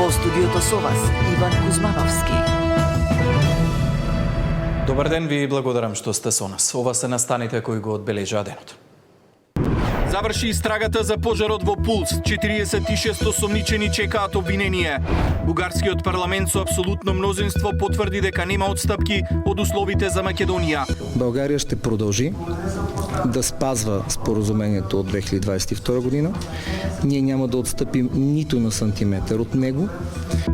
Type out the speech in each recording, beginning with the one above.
Во студиото со вас Иван Кузмановски. Добар ден, ви благодарам што сте со нас. Ова се настаните кои го одбележаа денот. Заврши истрагата за пожарот во Пулс. 46 осомничени чекаат обвинение. Бугарскиот парламент со апсолутно мнозинство потврди дека нема отстапки од условите за Македонија. Българија ще продолжи да спазва споразумението од 2022 година. Ние няма да отстъпим ниту на сантиметар од него.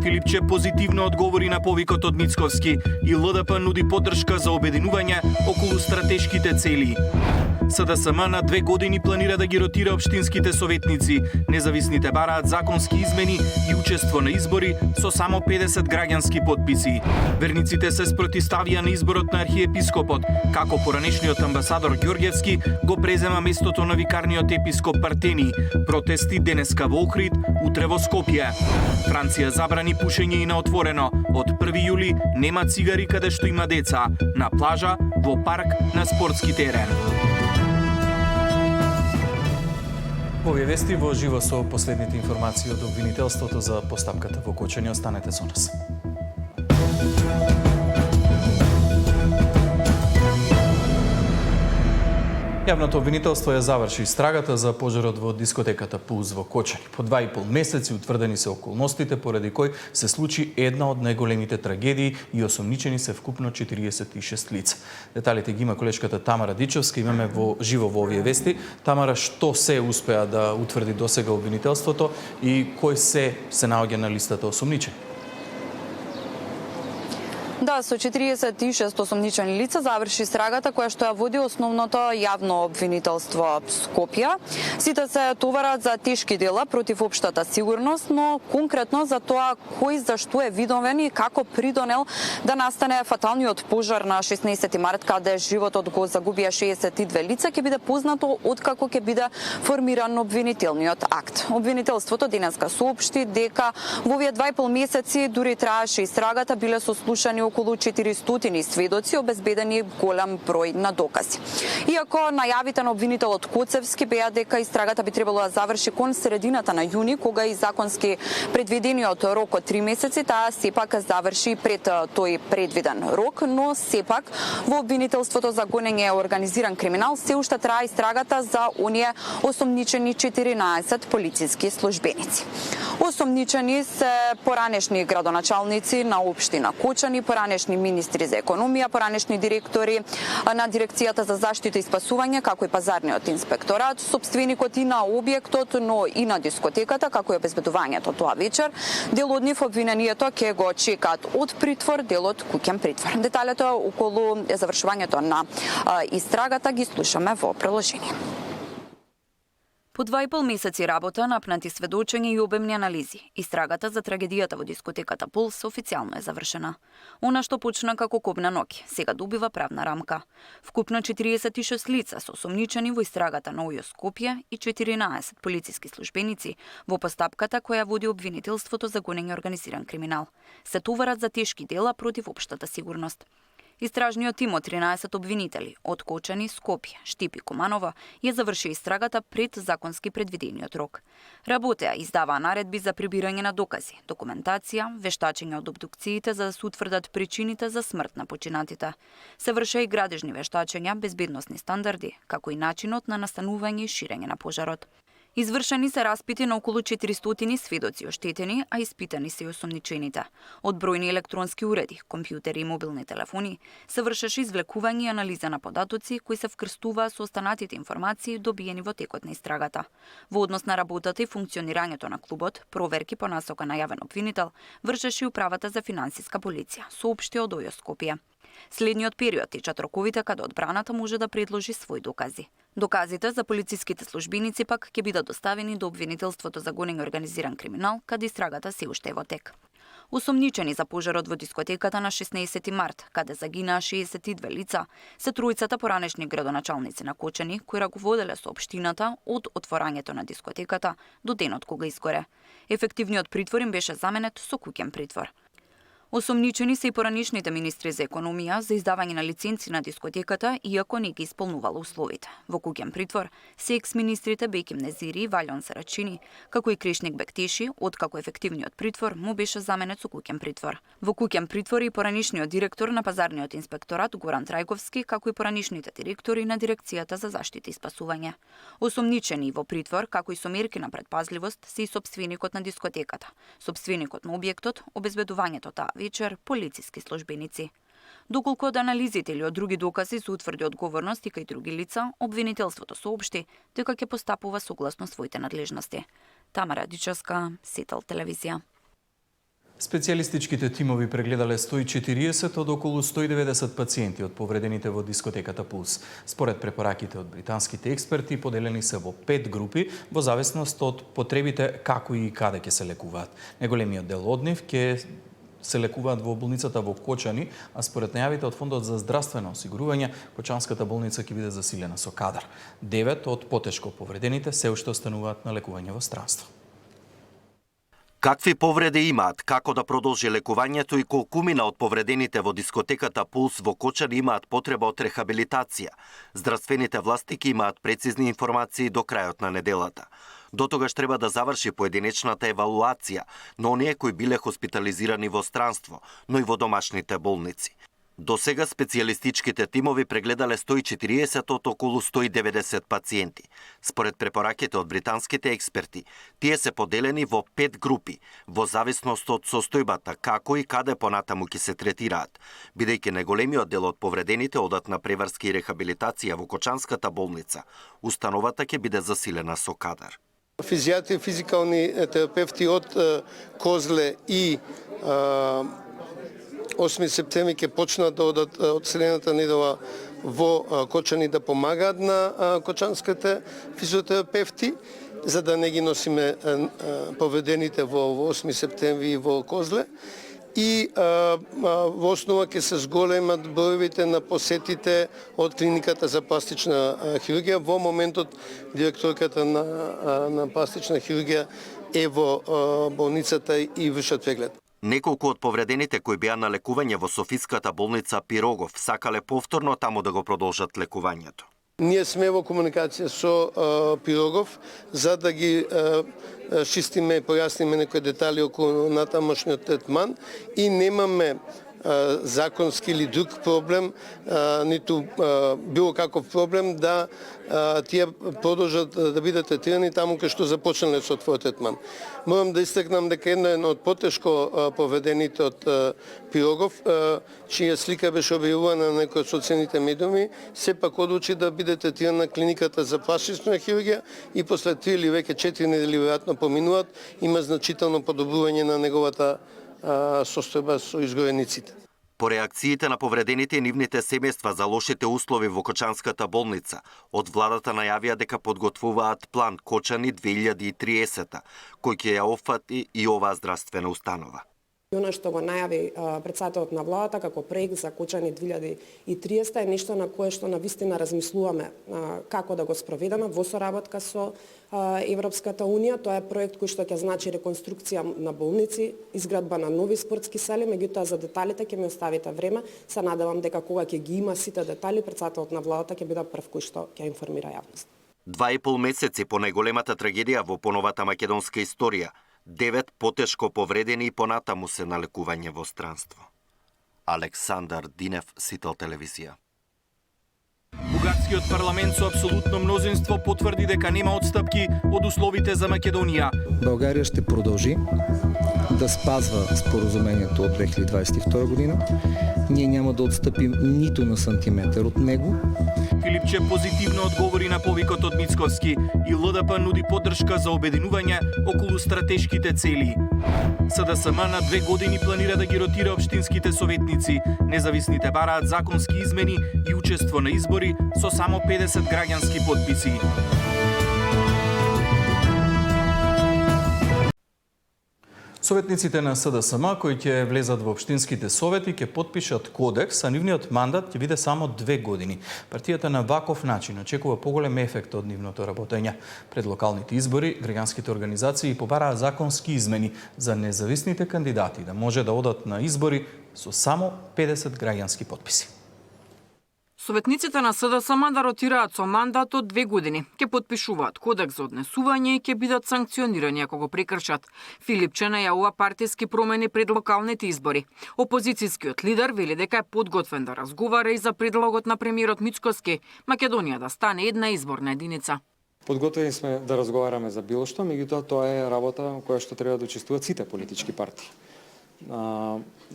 Филипче позитивно одговори на повикот од Мицковски и ЛДП нуди поддршка за обединување околу стратешките цели. СДСМ на 2 години планира да ги ротира општинските советници. Независните бараат законски измени и учество на избори со само 50 граѓански подписи. Верниците се спротивставија на изборот на архиепископот, како поранешниот амбасадор Ѓорѓевски го презема местото на викарниот епископ Партени. Протести денеска во Охрид, утре во Скопје. Франција забрани пушење и на отворено. Од 1 јули нема цигари каде што има деца, на плажа, во парк, на спортски терен. Во овие вести во живо со последните информации од обвинителството за постапката во Кочани. Останете со нас. Јавното обвинителство ја заврши истрагата за пожарот во дискотеката Пулс во Кочани. По 2,5 месеци утврдени се околностите поради кои се случи една од најголемите трагедии и осомничени се вкупно 46 лица. Деталите ги има колешката Тамара Дичовска, имаме во живо во овие вести. Тамара, што се успеа да утврди досега обвинителството и кој се наоѓа на листата осомничени? Да, со 46 осомничени лица заврши истрагата која што ја води основното јавно обвинителство Скопје. Сите се товарат за тешки дела против општата сигурност, но конкретно за тоа кој зашто е видовен и како придонел да настане фаталниот пожар на 16 март, каде животот го загубија 62 лица, ќе биде познато откако ќе биде формиран обвинителниот акт. Обвинителството денеска соопшти дека во овие 2,5 месеци дури траеше истрагата, биле сослушани околу 400 сведоци, обезбедени голем број на докази. Иако најавите на обвинителот Коцевски беа дека истрагата би требало да заврши кон средината на јуни, кога и законски предвидениот рок од 3 месеци, таа сепак заврши пред тој предвиден рок, но сепак во обвинителството за гонење организиран криминал се уште трае истрагата за оние осомничени 14 полициски службеници. Осомничени се поранешни градоначалници на општина Кочани, поранешни министри за економија, поранешни директори на дирекцијата за заштита и спасување, како и пазарниот инспекторат, сопственикот и на објектот, но и на дискотеката, како и обезбедувањето тоа вечер. Дел од нив обвинението ќе го чекаат од притвор, дел од куќен притвор. Деталите околу завршувањето на истрагата ги слушаме во приложение. По 2,5 месеци работа, напнати сведочења и обемни анализи, истрагата за трагедијата во дискотеката Пулс официјално е завршена. Она што почна како кобна ноќ, сега добива правна рамка. Вкупно 46 лица се осомничени во истрагата на ОЈО Скопје и 14 полициски службеници во постапката која води обвинителството за гонење организиран криминал. Се товарат за тешки дела против општата сигурност. Истражниот тим од 13 обвинители од Кочани, Скопје, Штип и Куманово ја заврши истрагата пред законски предвидениот рок. Работеа издаваа наредби за прибирање на докази, документација, вештачење од обдукциите за да се утврдат причините за смрт на починатите. Се вршеа и градежни вештачења, безбедносни стандарди, како и начинот на настанување и ширење на пожарот. Извршени се распити на околу 400 сведоци оштетени, а испитани се и осомничените. Од бројни електронски уреди, компјутери и мобилни телефони се вршеше извлекување и анализа на податоци кои се вкрстуваа со останатите информации добиени во текот на истрагата. Во однос на работата и функционирањето на клубот, проверки по насока на јавен обвинител вршеше и управата за финансиска полиција, соопшти од ОЈО Скопје. Следниот период течат роковите каде одбраната може да предложи своји докази. Доказите за полициските службеници пак ќе бидат доставени до обвинителството за гонење организиран криминал, каде истрагата се уште е во тек. Осомничени за пожарот во дискотеката на 16 март, каде загинаа 62 лица, се тројцата поранешни градоначалници на Кочани, кои раководеле со општината од отворањето на дискотеката до денот кога изгоре. Ефективниот притвор им беше заменет со куќен притвор. Осомничени се и поранишните министри за економија за издавање на лиценци на дискотеката, иако не ги исполнувала условите. Во куќен притвор се екс-министрите Беким Незири и Валјон Сарачини, како и Кришник Бектеши, откако ефективниот притвор му беше заменет со куќен притвор. Во куќен притвор и поранишниот директор на пазарниот инспекторат Горан Трајковски, како и поранишните директори на дирекцијата за заштита и спасување. Осомничени во притвор, како и со мерки на предпазливост, се и сопственикот на дискотеката, сопственикот на објектот, обезбедувањето таа вечер, полициски службеници. Доколку од анализите или од други докази се утврди одговорност и кај други лица, обвинителството соопшти дека ќе постапува согласно своите надлежности. Тамара Дичевска, Сетел телевизија. Специјалистичките тимови прегледале 140 од околу 190 пациенти од повредените во дискотеката Пулс. Според препораките од британските експерти, поделени се во 5 групи во зависност од потребите како и каде ќе се лекуваат. Неголемиот дел од нив ќе се лекуваат во болницата во Кочани, а според најавите од Фондот за здравствено осигурување, Кочанската болница ќе биде засилена со кадар. 9 од потешко повредените се уште остануваат на лекување во странство. Какви повреди имаат, како да продолжи лекувањето и колкумина од повредените во дискотеката Пулс во Кочани имаат потреба од рехабилитација. Здравствените власти ќе имаат прецизни информации до крајот на неделата. До тогаш треба да заврши поединечната евалуација на оние кои биле хоспитализирани во странство, но и во домашните болници. До сега специјалистичките тимови прегледале 140 од околу 190 пациенти. Според препораките од британските експерти, тие се поделени во 5 групи, во зависност од состојбата, како и каде понатаму ќе се третираат, бидејќи неголемиот дел од повредените одат на преварски и рехабилитација во Кочанската болница. Установата ќе биде засилена со кадар. Физијатри, физикални терапевти од Козле и 8 септември ќе почнат да одат од следната недела во Кочани да помагаат на кочанските физиотерапевти, за да не ги носиме повредените во 8 септември и во Козле. И во основа ќе се зголемат бројовите на посетите од клиниката за пластична хирургија. Во моментот директорката на пластична хирургија е во болницата и вршат преглед. Неколку од повредените кои беа на лекување во Софиската болница Пирогов сакале повторно таму да го продолжат лекувањето. Ние сме во комуникација со Пирогов за да ги чистиме и појасниме некои детали околу натамошниот третман и немаме законски или друг проблем, ниту било каков проблем да тие продолжат да бидат третирани таму кај што започнале со својот третман. Морам да истакнам дека едно од потешко повредените од Пирогов, чија слика беше објавувана на некои од социјалните медиуми, сепак одлучи да биде третиран на клиниката за пластична хирургија и после 3 или веќе 4 недели веројатно поминуваат, има значително подобрување на неговата состојба со изгорениците. По реакциите на повредените и нивните семејства за лошите услови во Кочанската болница, од владата најавија дека подготвуваат план Кочани 2030, кој ќе ја опфати и оваа здравствена установа. Она што го најави председателот на владата како проект за Кочани 2030 е нешто на кое што навистина размислуваме како да го спроведеме во соработка со Европската унија. Тоа е проект кој што ќе значи реконструкција на болници, изградба на нови спортски сали, меѓутоа за деталите ќе ми оставите време. Се надевам дека кога ќе ги има сите детали, председателот на владата ќе биде прв кој што ќе информира јавност. 2,5 месеци по најголемата трагедија во поновата македонска историја, 9 потешко повредени и понатаму се на лекување во странство. Александар Динев, Сител телевизија. Бугарскиот парламент со апсолутно мнозинство потврди дека нема отстапки од условите за Македонија. Българија ще продолжи да спазва споразумението од 2022 година. Ние няма да отстъпим нито на сантиметър от него. Филипче позитивно одговори на повикот од Мицковски и ЛДП нуди поддршка за обединување околу стратешките цели. СДСМ на 2 години планира да ги ротира општинските советници. Независните бараат законски измени и учество на избори со само 50 граѓански подписи. Советниците на СДСМ кои ќе влезат во општинските совети ќе потпишат кодекс, а нивниот мандат ќе биде само 2 години. Партијата на ваков начин очекува поголем ефект од нивното работење. Пред локалните избори, граѓанските организации побараа законски измени за независните кандидати да може да одат на избори со само 50 граѓански потписи. Советниците на СДСМ да ротираат со мандат од 2 години. Ке потпишуваат кодекс за однесување и ке бидат санкционирани ако го прекршат. Филипче најавува партиски промени пред локалните избори. Опозицијскиот лидер вели дека е подготвен да разговара и за предлогот на премиерот Мицкоски Македонија да стане една изборна единица. Подготвени сме да разговараме за било што, меѓутоа тоа е работа која што треба да учествуваат сите политички партии.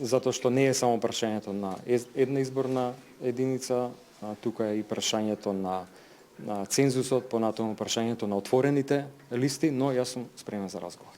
Затоа што не е само прашањето на една изборна единица, тука е и прашањето на цензусот, понатаму прашањето на отворените листи, но јас сум спремен за разговор.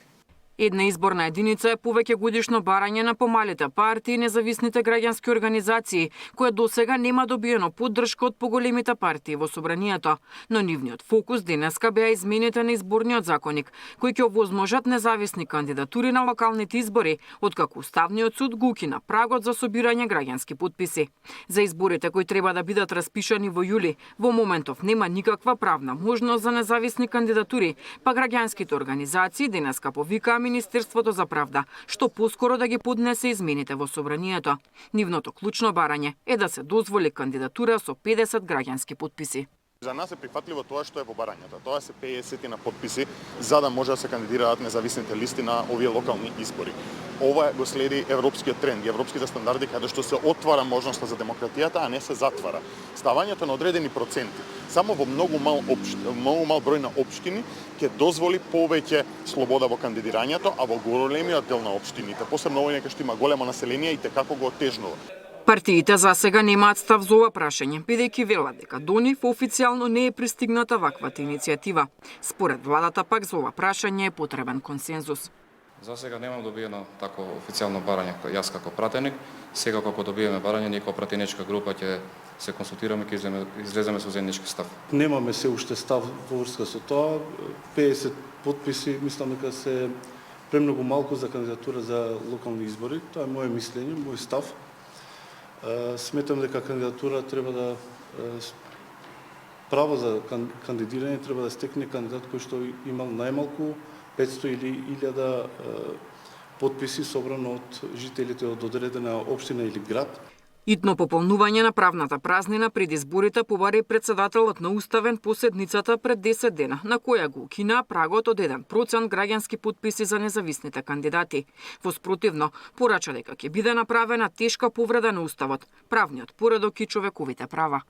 Една изборна единица е повеќе годишно барање на помалите партии и независните граѓански организации, која досега нема добиено поддршка од поголемите партии во собранието. Но нивниот фокус денеска беа измените на изборниот законник, кои ќе овозможат независни кандидатури на локалните избори, откако Уставниот суд го укина прагот за собирање граѓански потписи. За изборите кои треба да бидат распишани во јули, во моментов нема никаква правна можност за независни кандидатури, па граѓанските организации денеска повикаа Министерството за правда, што поскоро да ги поднесе измените во собранието. Нивното клучно барање е да се дозволи кандидатура со 50 граѓански потписи. За нас е прифатливо тоа што е во барањето. Тоа се 50 на потписи за да може да се кандидираат независните листи на овие локални избори. Ова го следи европскиот тренд, европските стандарди каде што се отвара можноста за демократијата, а не се затвара. Ставањето на одредени проценти само во многу мал број на општини ќе дозволи повеќе слобода во кандидирањето, а во големиот дел на општините, посебно овие кај што има големо население, и текако го отежнува. Партиите за сега немаат став за ова прашање, бидејќи велат дека до нив официјално не е пристигната ваквата иницијатива. Според владата пак за ова прашање е потребен консензус. За сега немам добиено тако официјално барање јас како пратеник. Сега кога добиеме барање, ние како пратеничка група ќе се консултираме, ќе излеземе со заеднички став. Немаме се уште став во врска со тоа. 50 потписи мислам дека се премногу малку за кандидатура за локални избори. Тоа е моје мислење, мој став. Сметам дека кандидатура треба да право за кандидирање треба да стекне кандидат кој што имал најмалку 500 или 1000 потписи собрано од жителите од одредена општина или град. Итно пополнување на правната празнина пред изборите побари председателот на Уставен по седницата пред 10 дена, на која го укина прагот од 1% граѓански потписи за независните кандидати. Во спротивно, порача дека ќе биде направена тешка повреда на Уставот, правниот поредок и човековите права.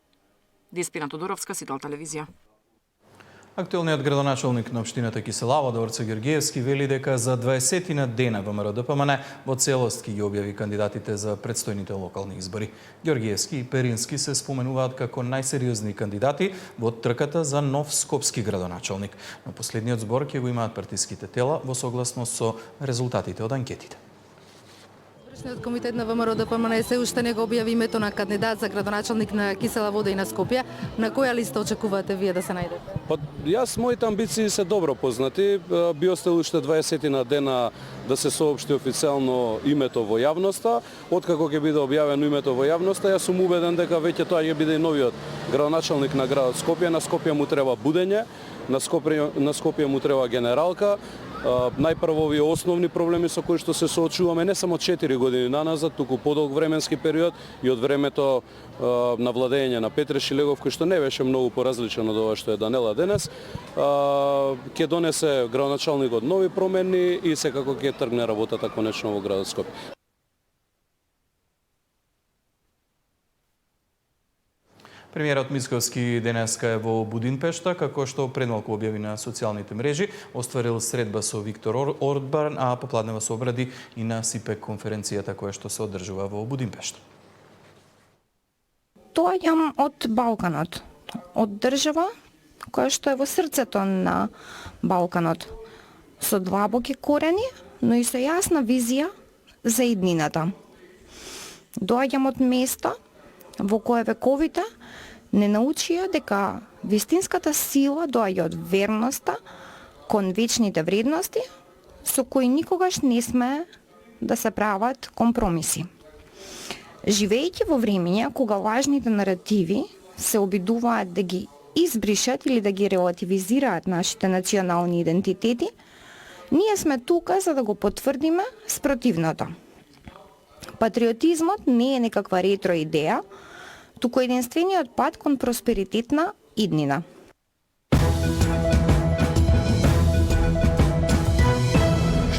Деспина Тодоровска, Сител телевизија. Актуелниот градоначалник на општината Киселава, Дорце Георгиевски, вели дека за 20 дена ВМРО-ДПМН во целост ќе ги објави кандидатите за предстојните локални избори. Георгиевски и Перински се споменуваат како најсериозни кандидати во трката за нов скопски градоначалник. На последниот збор ќе го имаат партиските тела во согласност со резултатите од анкетите. Извршниот комитет на ВМРО-ДПМН се уште не го објави името на кандидат за градоначалник на Кисела Вода и на Скопје. На која листа очекувате вие да се најдете? Јас, моите амбиции се добро познати. Би остал уште 20 дена да се соопшти официјално името во јавноста. Откако ќе биде објавено името во јавноста, јас сум убеден дека веќе тоа ќе биде и новиот градоначалник на градот Скопје. На Скопје му треба будење, на Скопје му треба генералка. Најпрво овие основни проблеми со кои што се соочуваме не само 4 години наназад, туку подолг временски период и од времето на владење на Петре Шилегов, кој што не беше многу поразличен од ова што е Данела денес, ќе донесе градоначалникот нови промени и секако ќе тргне работата конечно во градот Скопје. Премиерот Мицкоски денеска е во Будимпешта, како што предмалку објави на социјалните мрежи, остварил средба со Виктор Орбан, а попладнева се обради и на СИПЕК конференцијата која што се одржува во Будимпешта. Доаѓам од Балканот, од држава која што е во срцето на Балканот, со длабоки корени, но и со јасна визија за иднината. Доаѓам од место во кое вековите не научија дека вистинската сила доаѓа од верноста кон вечните вредности, со кои никогаш не сме да се прават компромиси. Живејќи во времења кога лажните наративи се обидуваат да ги избришат или да ги релативизираат нашите национални идентитети, ние сме тука за да го потврдиме спротивното. Патриотизмот не е некаква ретро идеја, туку единствениот пат кон просперитетна иднина.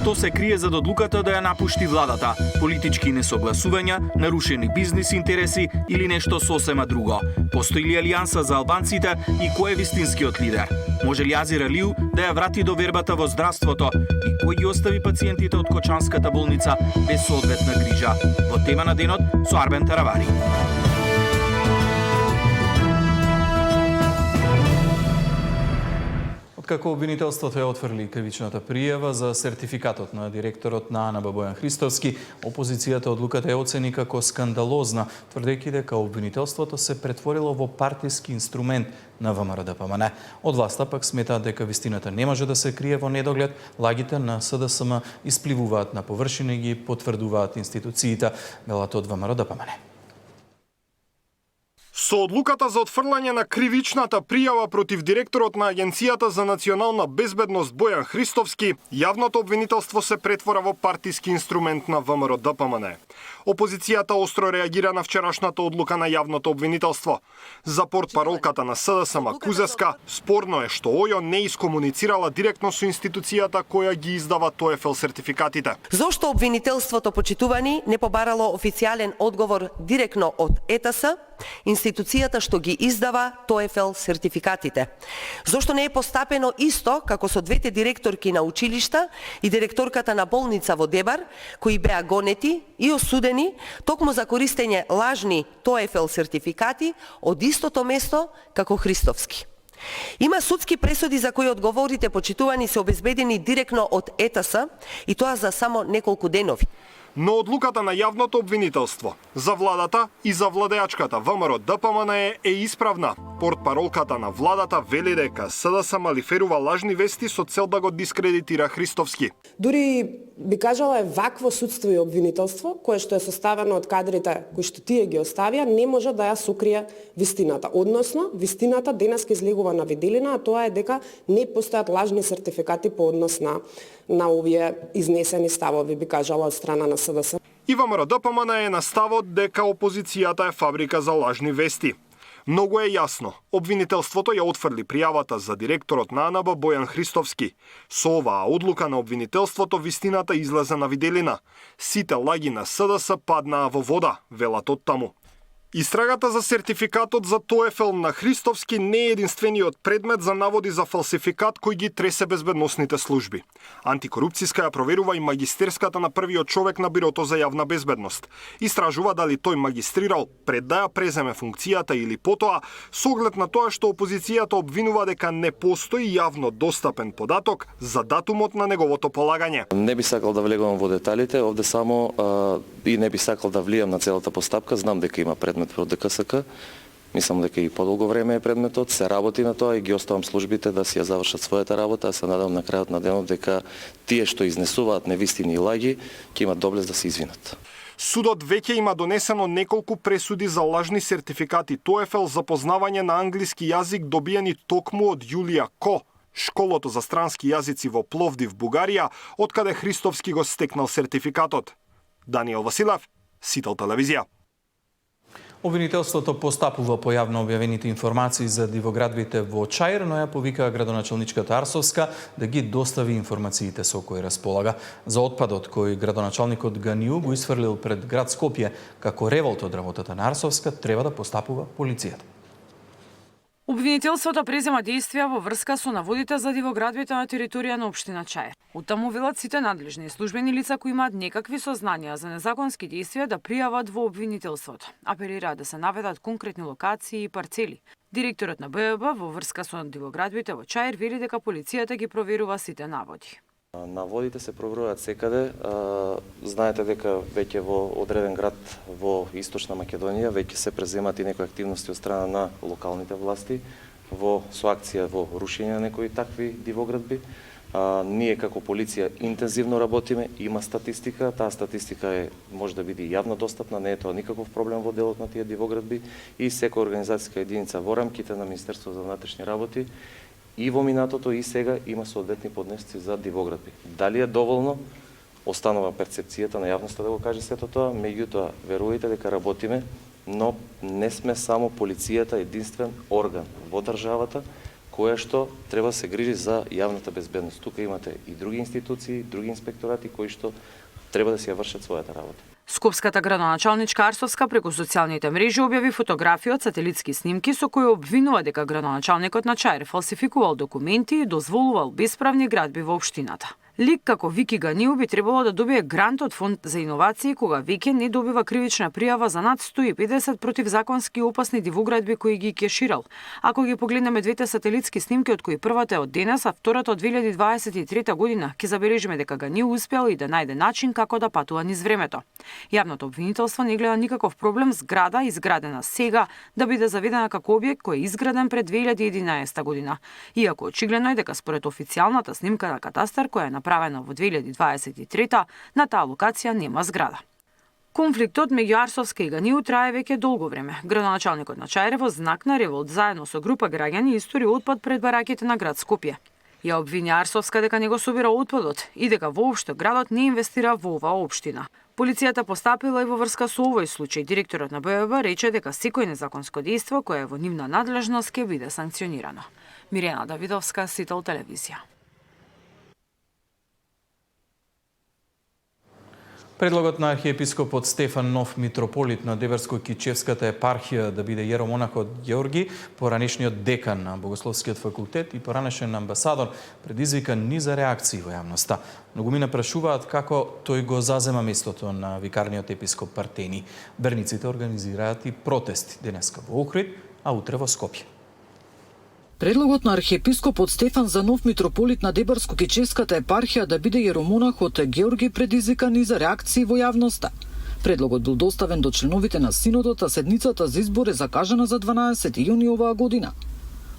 Што се крие зад одлуката да ја напушти владата? Политички несогласувања, нарушени бизнис интереси или нешто сосема друго? Постои ли алијанса за албанците и кој е вистинскиот лидер? Може ли Азир Алиу да ја врати довербата во здравството? И кој ги остави пациентите од Кочанската болница без соодветна грижа? Во тема на денот со Арбен Таравари. Како обвинителството ја отфрли кривичната пријава за сертификатот на директорот на АНБ Бојан Христовски, опозицијата одлуката ја оцени како скандалозна, тврдејќи дека обвинителството се претворило во партиски инструмент на ВМРО-ДПМН. Од власта пак сметаат дека вистината не може да се крие во недоглед, лагите на СДСМ испливуваат на површина и ги потврдуваат институциите, велат од ВМРО-ДПМН. Со одлуката за отфрлање на кривичната пријава против директорот на Агенцијата за национална безбедност Бојан Христовски, јавното обвинителство се претвора во партиски инструмент на ВМРО-ДПМН. Опозицијата остро реагира на вчерашната одлука на јавното обвинителство. За портпаролката на СДСМ Кузеска, спорно е што ОЈО не искомуницирала директно со институцијата која ги издава TOEFL сертификатите. Зошто обвинителството, почитувани, не побарало официјален одговор директно од ЕТС, институцијата што ги издава TOEFL сертификатите? Зошто не е постапено исто како со двете директорки на училишта и директорката на болница во Дебар, кои беа гонети и осудени токму за користење лажни TOEFL сертификати од истото место како Христовски? Има судски пресуди за кои одговорите, почитувани, се обезбедени директно од ЕТС и тоа за само неколку денови. Но одлуката на јавното обвинителство за владата и за владеачката ВМРО-ДПМН е исправна. Портпаролката на владата вели дека СДСМ лиферува лажни вести со цел да го дискредитира Христовски. Дури би кажала е вакво судство и обвинителство, кое што е составено од кадрите кои што тие ги оставија, не може да ја сокрие вистината. Односно, вистината денес ке излегува на виделина, а тоа е дека не постојат лажни сертификати по однос на овие изнесени ставови, би кажала, од страна на СДС. И ВМРО-ДПМН е на ставот дека опозицијата е фабрика за лажни вести. Многу е јасно, обвинителството ја отфрли пријавата за директорот на АНБ Бојан Христовски. Со оваа одлука на обвинителството вистината излезе на виделина. Сите лаги на СДС паднаа во вода, велат од таму. Истрагата за сертификатот за TOEFL на Христовски не е единствениот предмет за наводи за фалсификат кој ги тресе безбедносните служби. Антикорупцијска ја проверува и магистерската на првиот човек на Бирото за јавна безбедност. Истражува дали тој магистрирал пред да ја преземе функцијата или потоа, со оглед на тоа што опозицијата обвинува дека не постои јавно достапен податок за датумот на неговото полагање. Не би сакал да влегувам во деталите, овде само и не би сакал да влијам на целата постапка, знам дека има предмет од ДКСК. Мислам дека и подолго време е предметот, се работи на тоа и ги оставам службите да си ја завршат својата работа, а се надам на крајот на денот дека тие што изнесуваат невистини и лаги ќе имат доблест да се извинат. Судот веќе има донесено неколку пресуди за лажни сертификати TOEFL за познавање на англиски јазик добиени токму од Јулија Ко, школото за странски јазици во Пловдив, Бугарија, откаде Христовски го стекнал сертификатот. Даниел Василев, Сител телевизија. Обвинителството постапува по јавно објавените информации за дивоградбите во Чаир, но ја повика градоначалничката Арсовска да ги достави информациите со кои располага. За отпадот кој градоначалникот Ганиу го исфрлил пред град Скопје како револт од работата на Арсовска, треба да постапува полицијата. Обвинителството презема действија во врска со наводите за дивоградбите на територија на општина Чаир. Оттаму велат сите надлежни службени лица кои имаат некакви сознанија за незаконски действија да пријават во обвинителството. Апелираат да се наведат конкретни локации и парцели. Директорот на ББ во врска со дивоградбите во Чаир вели дека полицијата ги проверува сите наводи. Наводите се проверуваат секаде. Знаете дека веќе во одреден град во Источна Македонија веќе се преземат и некои активности од страна на локалните власти со акција во рушење на некои такви дивоградби. Ние како полиција интензивно работиме, има статистика, таа статистика може да биде јавно достапна, не е тоа никаков проблем во делот на тие дивоградби и секоја организацијска единица во рамките на Министерството за внатрешни работи и во минатото и сега има соодветни поднесоци за дивоградби. Дали е доволно? Останува перцепцијата на јавноста да го каже сето тоа, меѓутоа верувајте дека работиме, но не сме само полицијата единствен орган во државата која што треба да се грижи за јавната безбедност. Тука имате и други институции, други инспекторати кои што треба да си ја вршат својата работа. Скопската градоначалничка Арсовска преку социјалните мрежи објави фотографии од сателитски снимки со кои обвинува дека градоначалникот на Чаир фалсификувал документи и дозволувал бесправни градби во општината. Лик како Вики Ганиу би требало да добие грант од Фонд за иновации кога веќе не добива кривична пријава за над 150 противзаконски опасни дивоградби кои ги кеширал. Ако ги погледнеме двете сателитски снимки од кои првата е од денес, а втората од 2023 година, ќе забележиме дека Ганиу успеал и да најде начин како да патува низ времето. Јавното обвинителство не гледа никаков проблем зграда изградена сега да биде заведена како објект кој е изграден пред 2011 година. Иако очигледно е дека според официјалната снимка на катастар која е направена во 2023 на таа локација нема зграда. Конфликтот меѓу Арсовска и Ганиу трае веќе долго време. Градоначалникот на Чаир во знак на револт заедно со група граѓани истори отпад пред бараките на град Скопје. Ја обвини Арсовска дека не го собира отпадот и дека воопшто градот не инвестира во оваа општина. Полицијата постапила и во врска со овој случај. Директорот на ББ рече дека секој незаконско дејство кое е во нивна надлежност ќе биде санкционирано. Мирена Давидовска, Сител телевизија. Предлогот на архиепископот Стефан Нов, митрополит на Деверско-Кичевската епархија, да биде јеромонах од Георги, поранешниот декан на Богословскиот факултет и поранешен амбасадор, предизвика низа реакции во јавноста. Многумина прашуваат како тој го зазема местото на викарниот епископ Партени. Верниците организираат и протести денеска во Охрид, а утре во Скопје. Предлогот на архиепископот Стефан за нов митрополит на Дебарско-Кичевската епархија да биде јеромонах од Георги предизвика низа реакции во јавноста. Предлогот бил доставен до членовите на синодот, а седницата за избор е закажана за 12 јуни оваа година.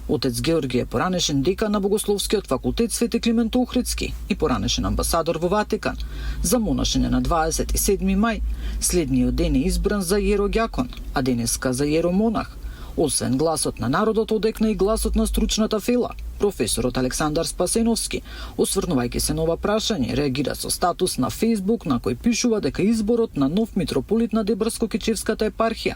Отец Георги е поранешен декан на Богословскиот факултет Свети Климент Охридски и поранешен амбасадор во Ватикан. За монашење на 27 мај, следниот ден е избран за јеродјакон, а денеска за јеромонах. Освен гласот на народот одекна и гласот на стручната фела. Професорот Александар Спасеновски, осврнувајќи се на ова прашање, реагира со статус на Фејсбук на кој пишува дека изборот на нов митрополит на Дебарско-Кичевската епархија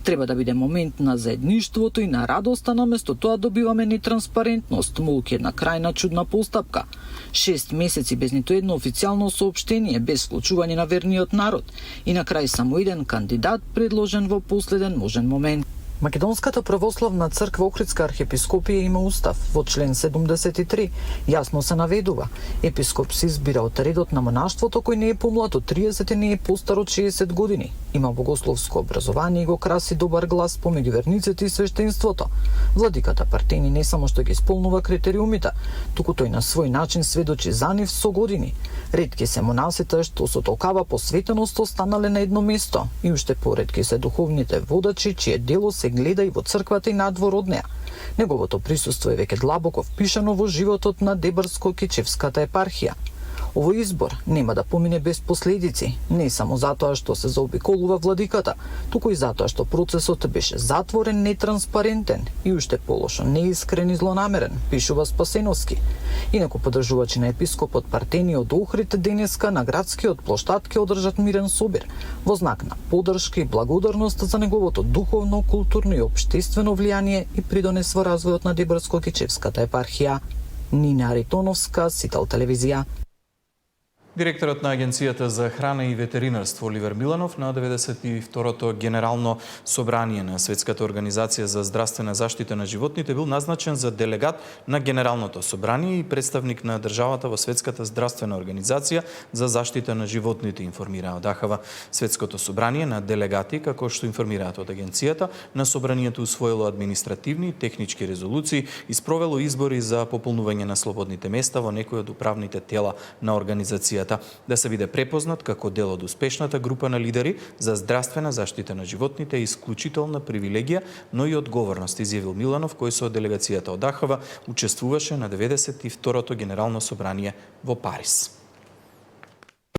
треба да биде момент на заедништвото и на радоста, наместо тоа добиваме нетранспарентност, молки една крајна чудна постапка. 6 месеци без ниту едно официјално соопштение, без вклучување на верниот народ и на крај само еден кандидат предложен во последен можен момент. Македонската православна црква Охридска архиепископија има устав. Во член 73 јасно се наведува: епископ се избира од редот на монаштвото кој не е помлад од 30 и не е постар од 60 години. Има богословско образование и го краси добар глас помеѓу верниците и свештенството. Владиката Партени не само што ги исполнува критериумите, туку тој на свој начин сведочи за нив со години. Ретки се монасите што со толкава посветеност останале на едно место и уште поретки се духовните водачи чие дело се гледа и во црквата и надвор од неа. Неговото присуство е веќе длабоко впишано во животот на Дебарско-Кичевската епархија. Овој избор нема да помине без последици, не само затоа што се заобиколува владиката, туку и затоа што процесот беше затворен, нетранспарентен и уште полошо неискрен и злонамерен, пишува Спасеновски. Инаку подржувачи на епископот Партени од Охрид денеска на градскиот плоштад ќе одржат мирен собир во знак на поддршка и благодарност за неговото духовно, културно и општествено влијание и придонес во развојот на Дебарско-Кичевската епархија. Нина Аритоновска, Сител телевизија. Директорот на Агенцијата за храна и ветеринарство Оливер Миланов на 92-то Генерално собрание на Светската организација за здравствена заштита на животните бил назначен за делегат на Генералното собрание и представник на државата во Светската здравствена организација за заштита на животните, информира од АХВ. Светското собрание на делегати, како што информираат од агенцијата, на собранието усвоило административни и технички резолуции и спровело избори за пополнување на слободните места во некои од управните тела на организацијата. делегацијата, да се биде препознат како дел од успешната група на лидери за здравствена заштита на животните е исклучителна привилегија, но и одговорност, изјавил Миланов, кој со делегацијата од АХВ учествуваше на 92-то генерално собрание во Париз.